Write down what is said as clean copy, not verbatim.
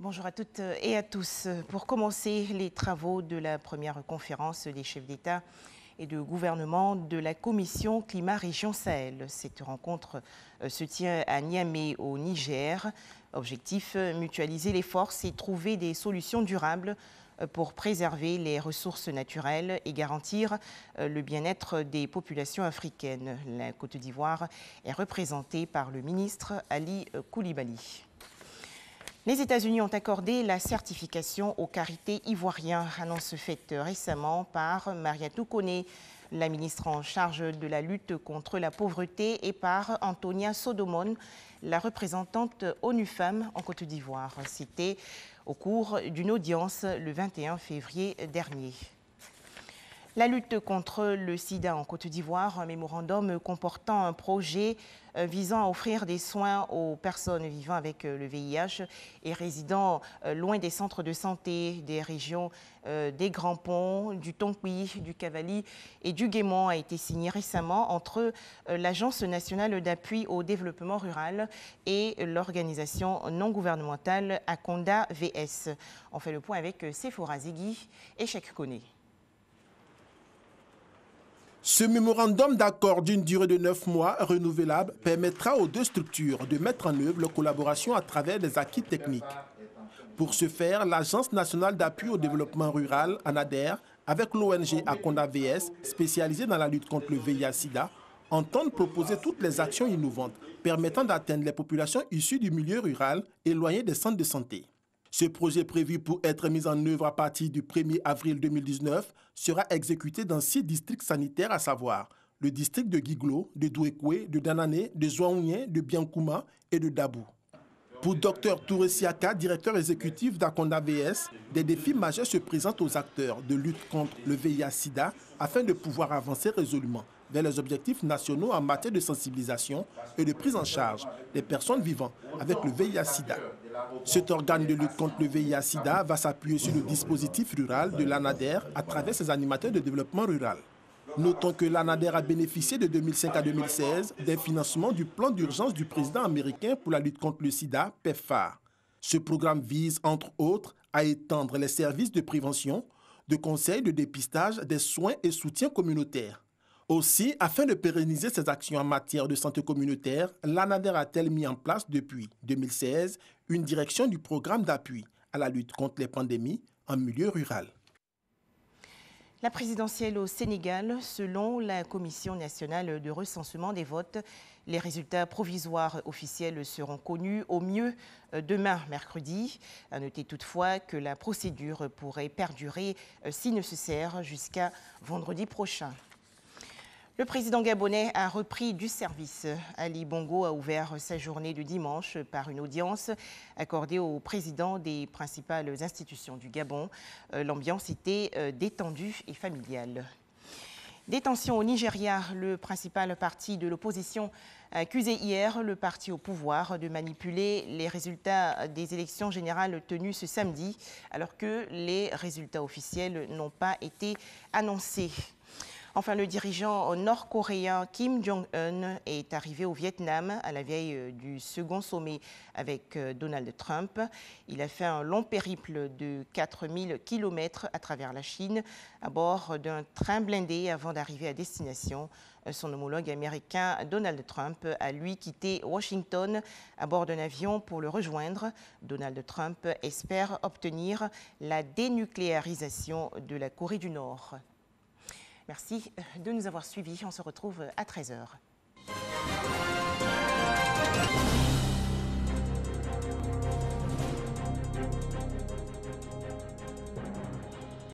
Bonjour à toutes et à tous. Pour commencer les travaux de la première conférence des chefs d'État et de gouvernement de la Commission Climat Région Sahel. Cette rencontre se tient à Niamey au Niger. Objectif, mutualiser les forces et trouver des solutions durables pour préserver les ressources naturelles et garantir le bien-être des populations africaines. La Côte d'Ivoire est représentée par le ministre Ali Koulibaly. Les États-Unis ont accordé la certification aux Carités ivoiriens, annonce faite récemment par Mariatou Koné, la ministre en charge de la lutte contre la pauvreté, et par Antonia Sodomon, la représentante ONU Femmes en Côte d'Ivoire. C'était au cours d'une audience le 21 février dernier. La lutte contre le sida en Côte d'Ivoire, un mémorandum comportant un projet visant à offrir des soins aux personnes vivant avec le VIH et résidant loin des centres de santé des régions des Grands Ponts, du Tonkwi, du Cavali et du Guémont a été signé récemment entre l'Agence nationale d'appui au développement rural et l'organisation non gouvernementale Akonda VS. On fait le point avec Sephora Zigui et Cheikh Koné. Ce mémorandum d'accord d'une durée de 9 mois renouvelable permettra aux deux structures de mettre en œuvre leur collaboration à travers des acquis techniques. Pour ce faire, l'Agence nationale d'appui au développement rural, ANADER, avec l'ONG Akonda VS, spécialisée dans la lutte contre le VIH-Sida, entendent proposer toutes les actions innovantes permettant d'atteindre les populations issues du milieu rural éloignées des centres de santé. Ce projet prévu pour être mis en œuvre à partir du 1er avril 2019 sera exécuté dans 6 districts sanitaires, à savoir le district de Guiglo, de Douekoué, de Danané, de Zouaounien, de Biankouma et de Dabou. Pour Dr Touré Siaka, directeur exécutif d'Akonda VS, des défis majeurs se présentent aux acteurs de lutte contre le VIH-Sida afin de pouvoir avancer résolument vers les objectifs nationaux en matière de sensibilisation et de prise en charge des personnes vivant avec le VIH-Sida. Cet organe de lutte contre le VIH-Sida va s'appuyer sur le dispositif rural de l'ANADER à travers ses animateurs de développement rural. Notons que l'ANADER a bénéficié de 2005 à 2016 des financements du plan d'urgence du président américain pour la lutte contre le sida, PEPFAR. Ce programme vise, entre autres, à étendre les services de prévention, de conseil, de dépistage, des soins et soutien communautaire. Aussi, afin de pérenniser ses actions en matière de santé communautaire, l'ANADER a-t-elle mis en place depuis 2016 une direction du programme d'appui à la lutte contre les pandémies en milieu rural. La présidentielle au Sénégal, selon la Commission nationale de recensement des votes, les résultats provisoires officiels seront connus au mieux demain, mercredi. À noter toutefois que la procédure pourrait perdurer, si nécessaire, jusqu'à vendredi prochain. Le président gabonais a repris du service. Ali Bongo a ouvert sa journée de dimanche par une audience accordée au président des principales institutions du Gabon. L'ambiance était détendue et familiale. Détention au Nigeria, le principal parti de l'opposition a accusé hier le parti au pouvoir de manipuler les résultats des élections générales tenues ce samedi, alors que les résultats officiels n'ont pas été annoncés. Enfin, le dirigeant nord-coréen Kim Jong-un est arrivé au Vietnam à la veille du second sommet avec Donald Trump. Il a fait un long périple de 4000 km à travers la Chine à bord d'un train blindé avant d'arriver à destination. Son homologue américain Donald Trump a lui quitté Washington à bord d'un avion pour le rejoindre. Donald Trump espère obtenir la dénucléarisation de la Corée du Nord. Merci de nous avoir suivis. On se retrouve à 13h.